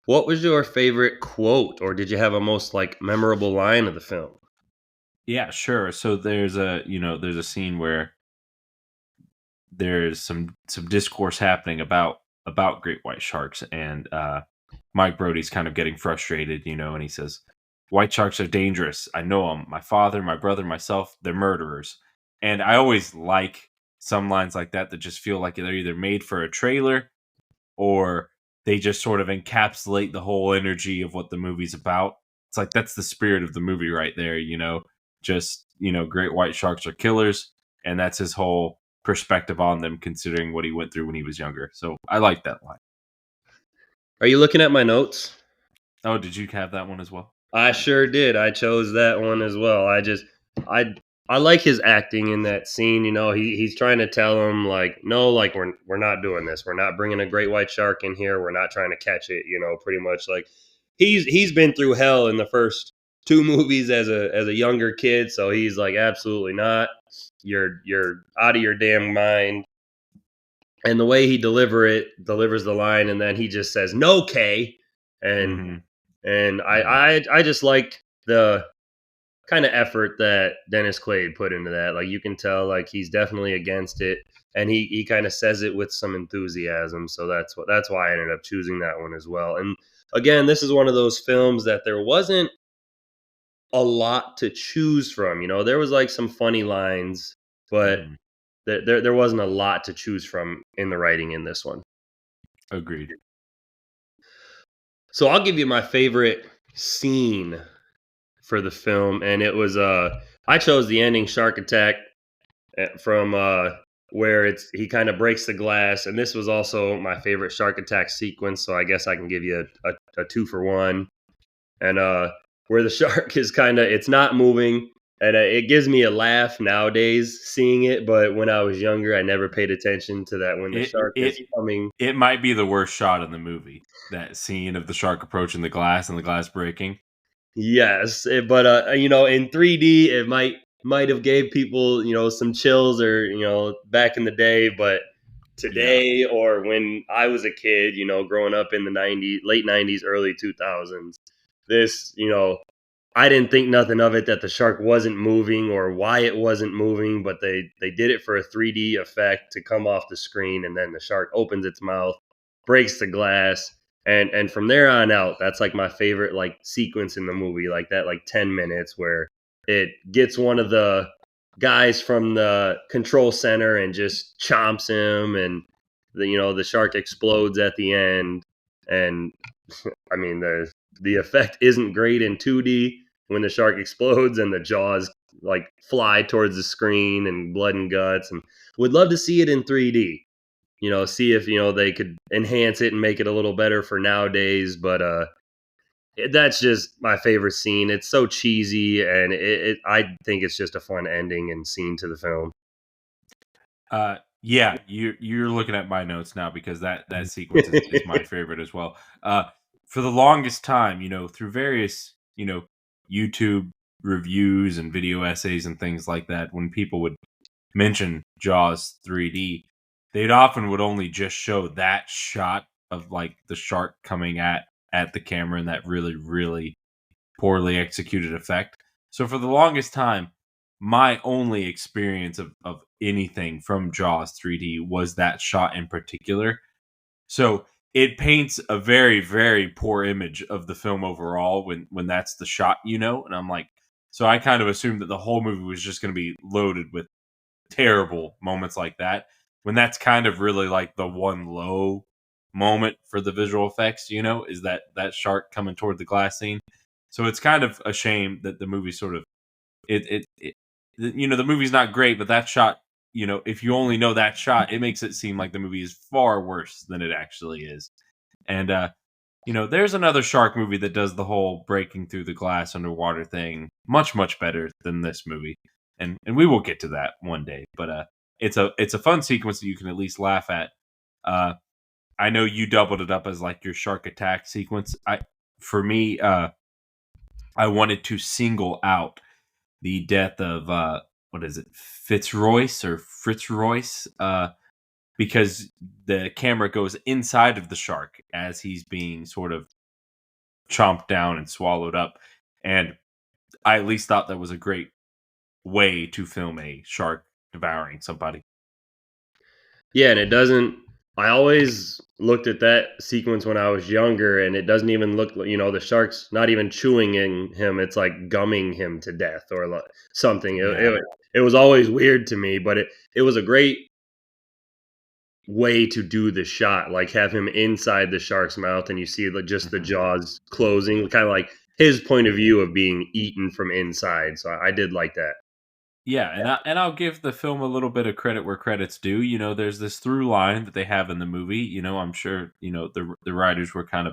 What was your favorite quote, or did you have a most like memorable line of the film? Yeah, sure. So there's a scene where there's some discourse happening about great white sharks, and Mike Brody's kind of getting frustrated, and he says, "White sharks are dangerous. I know them. My father, my brother, myself, they're murderers." And I always like some lines like that just feel like they're either made for a trailer or they just sort of encapsulate the whole energy of what the movie's about. It's like that's the spirit of the movie right there. Just, great white sharks are killers, and that's his whole perspective on them considering what he went through when he was younger. So I like that line. Are you looking at my notes? Oh, did you have that one as well? I sure did. I chose that one as well. I I like his acting in that scene. He's trying to tell him like, no, like we're not doing this. We're not bringing a great white shark in here. We're not trying to catch it. Pretty much like he's been through hell in the first two movies as a younger kid. So he's like, absolutely not. You're out of your damn mind. And the way he delivers the line, and then he just says, "No, K," and Mm-hmm. and Mm-hmm. I just like the kind of effort that Dennis Quaid put into that. Like you can tell, like he's definitely against it, and he kind of says it with some enthusiasm. So that's why I ended up choosing that one as well. And again, this is one of those films that there wasn't a lot to choose from. There was like some funny lines, but Mm-hmm. there wasn't a lot to choose from in the writing in this one. Agreed. So I'll give you my favorite scene for the film, and it was I chose the ending shark attack from where he kind of breaks the glass, and this was also my favorite shark attack sequence. So I guess I can give you a two for one, and where the shark is it's not moving. And it gives me a laugh nowadays seeing it, but when I was younger, I never paid attention to that when the It shark is it coming. it might be the worst shot in the movie. That scene of the shark approaching the glass and the glass breaking. Yes, but in 3D, it might might have gave people, some chills or, back in the day, but today or when I was a kid, growing up in the 90s, late 90s, early 2000s, this, I didn't think nothing of it that the shark wasn't moving or why it wasn't moving, but they did it for a 3D effect to come off the screen, and then the shark opens its mouth, breaks the glass, and from there on out, that's like my favorite like sequence in the movie, like that like 10 minutes where it gets one of the guys from the control center and just chomps him, and the shark explodes at the end. And I mean, the effect isn't great in 2D when the shark explodes and the jaws like fly towards the screen and blood and guts, and would love to see it in 3D. See if they could enhance it and make it a little better for nowadays. But that's just my favorite scene. It's so cheesy, and I think it's just a fun ending and scene to the film. Yeah, you're looking at my notes now because that sequence is my favorite as well. For the longest time, through various, YouTube reviews and video essays and things like that, when people would mention Jaws 3D, they'd often would only just show that shot of like the shark coming at the camera and that really, really poorly executed effect. So for the longest time, my only experience of anything from Jaws 3D was that shot in particular. So it paints a very, very poor image of the film overall when that's the shot, and I'm like, so I kind of assumed that the whole movie was just going to be loaded with terrible moments like that, when that's kind of really like the one low moment for the visual effects, is that shark coming toward the glass scene. So it's kind of a shame that the movie sort of it the movie's not great, but that shot, if you only know that shot, it makes it seem like the movie is far worse than it actually is. And there's another shark movie that does the whole breaking through the glass underwater thing much, much better than this movie. And we will get to that one day. But it's a fun sequence that you can at least laugh at. I know you doubled it up as like your shark attack sequence. For me, I wanted to single out the death of what is it, Fitzroyce or Fritzroyce, because the camera goes inside of the shark as he's being sort of chomped down and swallowed up, and I at least thought that was a great way to film a shark devouring somebody. Yeah, and it doesn't. I always looked at that sequence when I was younger, and it doesn't even look like, the shark's not even chewing in him. It's like gumming him to death or like something. Yeah. It was always weird to me, but it was a great way to do the shot. Like have him inside the shark's mouth, and you see just the jaws closing, kind of like his point of view of being eaten from inside. So I did like that. Yeah, I'll give the film a little bit of credit where credit's due. There's this through line that they have in the movie. I'm sure the writers were kind of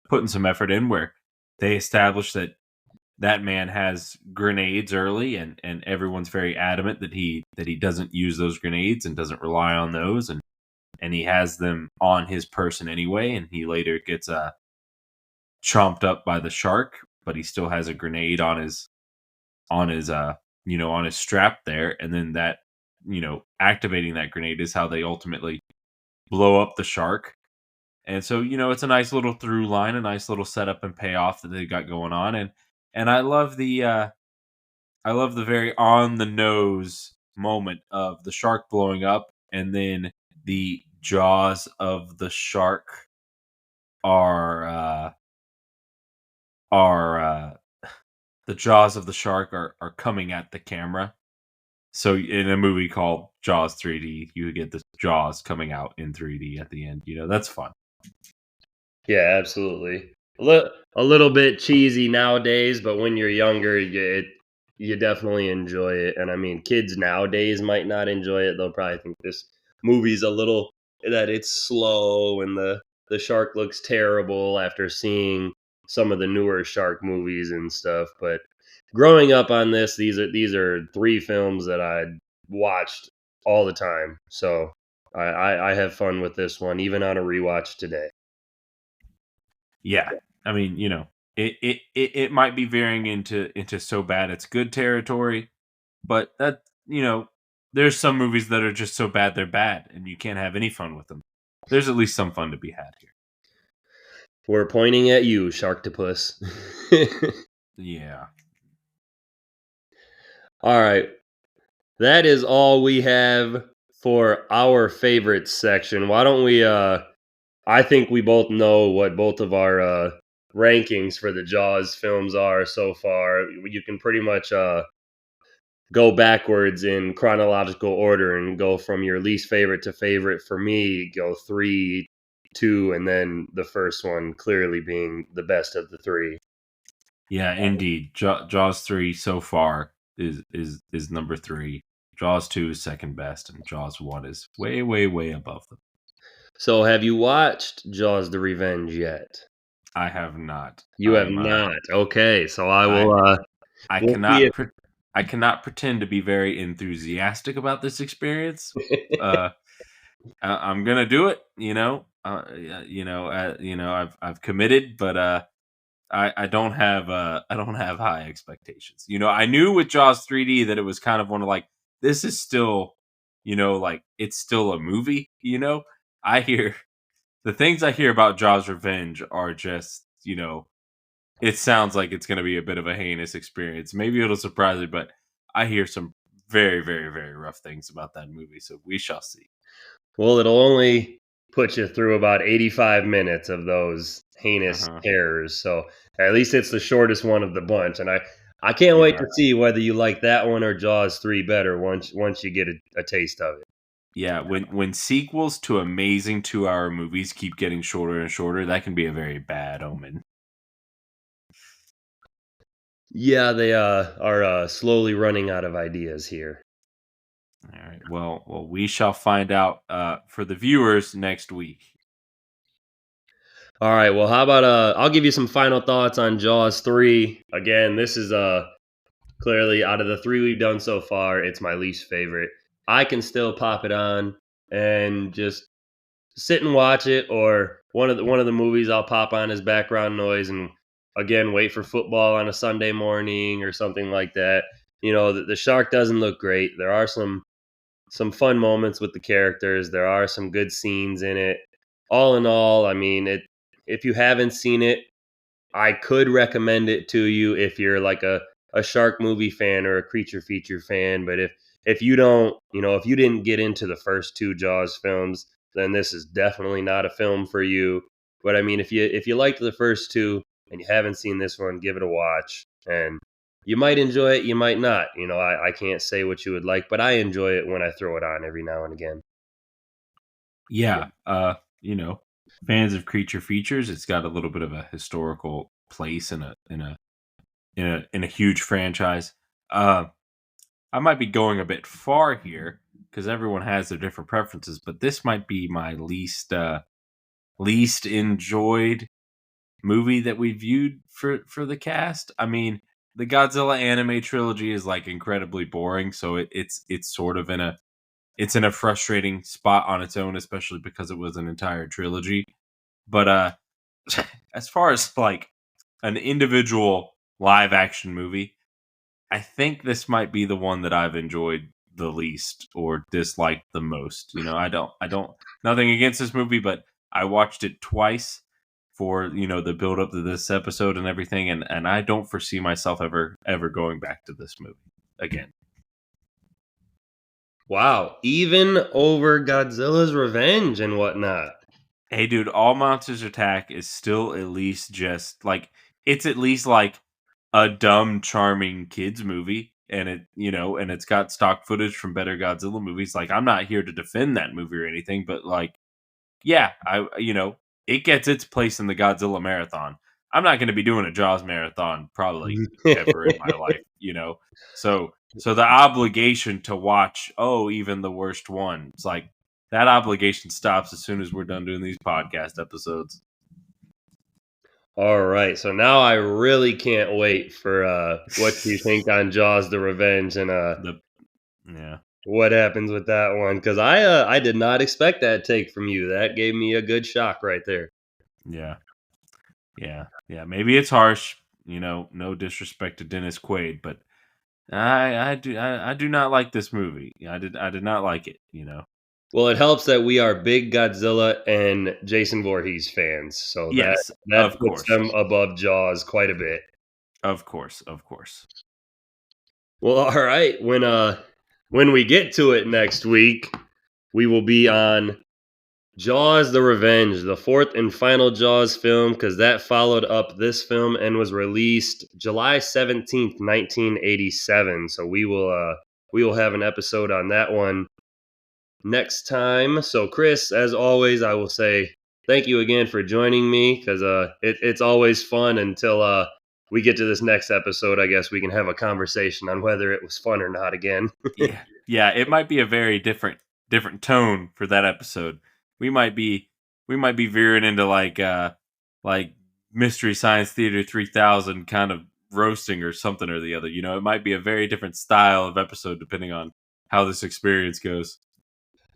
putting some effort in where they established that man has grenades early, and everyone's very adamant that he doesn't use those grenades and doesn't rely on those, and he has them on his person anyway, and he later gets chomped up by the shark, but he still has a grenade on his strap there, and then that activating that grenade is how they ultimately blow up the shark. And so it's a nice little through line, a nice little setup and payoff that they got going on, and I love the very on the nose moment of the shark blowing up, and then the jaws of the shark are are the jaws of the shark are coming at the camera. So in a movie called Jaws 3D, you get the jaws coming out in 3D at the end. That's fun. Yeah, absolutely. A little bit cheesy nowadays, but when you're younger, you definitely enjoy it. And I mean, kids nowadays might not enjoy it. They'll probably think this movie's a little that it's slow and the shark looks terrible after seeing some of the newer shark movies and stuff. But growing up on this, these are three films that I watched all the time. So I have fun with this one, even on a rewatch today. Yeah, I mean, it might be veering into so bad it's good territory, but that, there's some movies that are just so bad they're bad, and you can't have any fun with them. There's at least some fun to be had here. We're pointing at you, Sharktopus. Yeah. All right. That is all we have for our favorites section. Why don't we I think we both know what both of our rankings for the Jaws films are so far. You can pretty much go backwards in chronological order and go from your least favorite to favorite. For me, go 3, 2, and then the first one clearly being the best of the three. Yeah, indeed. Jaws 3 so far is number 3. Jaws 2 is second best, and Jaws 1 is way, way, way above them. So, have you watched Jaws: The Revenge yet? I have not. You have not. Okay, so I I will. I We'll see cannot pretend to be very enthusiastic about this experience. I'm gonna do it. I've committed, but I don't have high expectations. I knew with Jaws 3D that it was kind of one of like, this is still, like it's still a movie. I hear the things I hear about Jaws Revenge are just, it sounds like it's going to be a bit of a heinous experience. Maybe it'll surprise me, but I hear some very, very, very rough things about that movie. So we shall see. Well, it'll only put you through about 85 minutes of those heinous Uh-huh. terrors. So at least it's the shortest one of the bunch. And I can't wait Yeah. to see whether you like that one or Jaws 3 better once you get a taste of it. Yeah, when sequels to amazing 2-hour movies keep getting shorter and shorter, that can be a very bad omen. Yeah, they are slowly running out of ideas here. All right. Well, we shall find out for the viewers next week. All right, well, how about I'll give you some final thoughts on Jaws 3. Again, this is clearly out of the 3 we've done so far, it's my least favorite. I can still pop it on and just sit and watch it, or one of the movies I'll pop on as background noise, and again wait for football on a Sunday morning or something like that. The shark doesn't look great. There are some fun moments with the characters. There are some good scenes in it. All in all, I mean, if you haven't seen it, I could recommend it to you if you're like a shark movie fan or a creature feature fan. But if you don't, if you didn't get into the first two Jaws films, then this is definitely not a film for you. But I mean, if you liked the first two and you haven't seen this one, give it a watch. And you might enjoy it, you might not. I can't say what you would like, but I enjoy it when I throw it on every now and again. Yeah, fans of creature features, it's got a little bit of a historical place in a huge franchise. I might be going a bit far here because everyone has their different preferences, but this might be my least enjoyed movie that we viewed for the cast. I mean, the Godzilla anime trilogy is like incredibly boring, so it's sort of in a frustrating spot on its own, especially because it was an entire trilogy. But as far as like an individual live action movie, I think this might be the one that I've enjoyed the least or disliked the most. I don't nothing against this movie, but I watched it twice for, the build up to this episode and everything, and I don't foresee myself ever going back to this movie again. Wow, even over Godzilla's Revenge and whatnot. Hey dude, All Monsters Attack is still at least just like, it's at least like a dumb, charming kids movie, and it's got stock footage from better Godzilla movies. Like, I'm not here to defend that movie or anything, but like, yeah, it gets its place in the Godzilla marathon. I'm not going to be doing a Jaws marathon probably ever in my life. So the obligation to watch, even the worst one, it's like that obligation stops as soon as we're done doing these podcast episodes. All right, so now I really can't wait for what you think on Jaws: The Revenge and Yeah. what happens with that one, because I did not expect that take from you. That gave me a good shock right there. Yeah. Yeah. Maybe it's harsh, no disrespect to Dennis Quaid, but I do not like this movie. I did not like it. Well, it helps that we are big Godzilla and Jason Voorhees fans, so that Yes, that of puts course, them above Jaws quite a bit. of course, of course. Well, all right. When we get to it next week, we will be on Jaws: The Revenge, the fourth and final Jaws film, because that followed up this film and was released July 17th, 1987. So we will have an episode on that one next time. So, Chris, as always, I will say thank you again for joining me, because it's always fun until we get to this next episode. I guess we can have a conversation on whether it was fun or not again. Yeah. It might be a very different tone for that episode. We might be veering into like Mystery Science Theater 3000 kind of roasting or something or the other. It might be a very different style of episode depending on how this experience goes.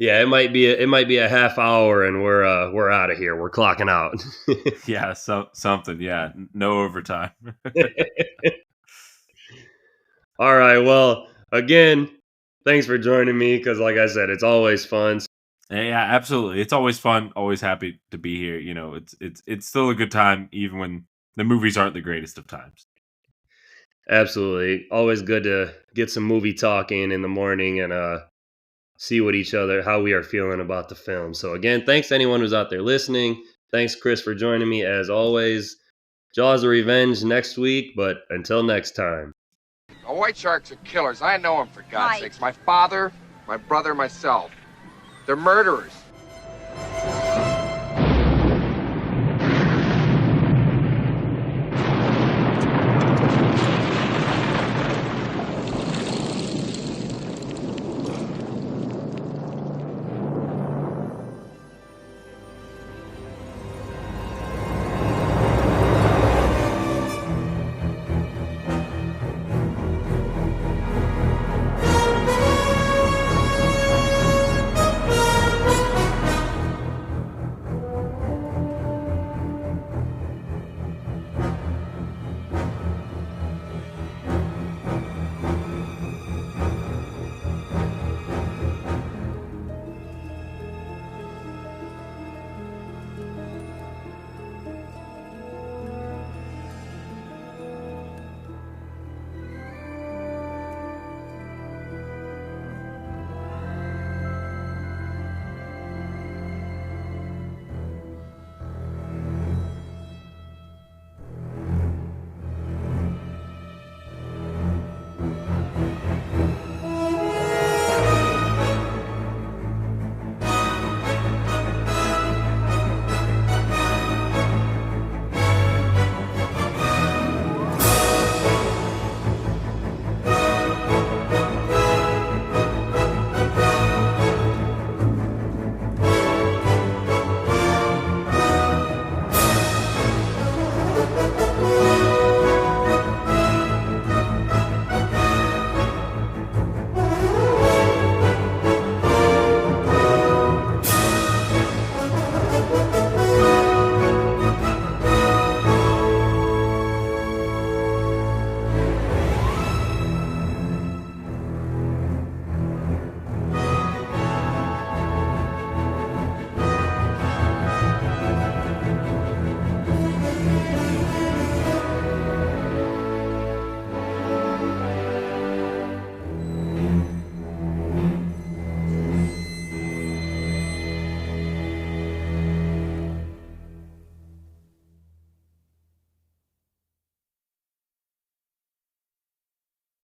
Yeah, it might be a half hour, and we're out of here. We're clocking out. Yeah, something. Yeah, no overtime. All right. Well, again, thanks for joining me, because, like I said, it's always fun. Yeah, absolutely. It's always fun. Always happy to be here. It's still a good time, even when the movies aren't the greatest of times. Absolutely, always good to get some movie talk in the morning and see how we are feeling about the film. So again, thanks to anyone who's out there listening. Thanks, Chris, for joining me as always. Jaws of Revenge next week, but until next time. Oh, white sharks are killers. I know them, for God's Right. sakes. My father, my brother, myself. They're murderers.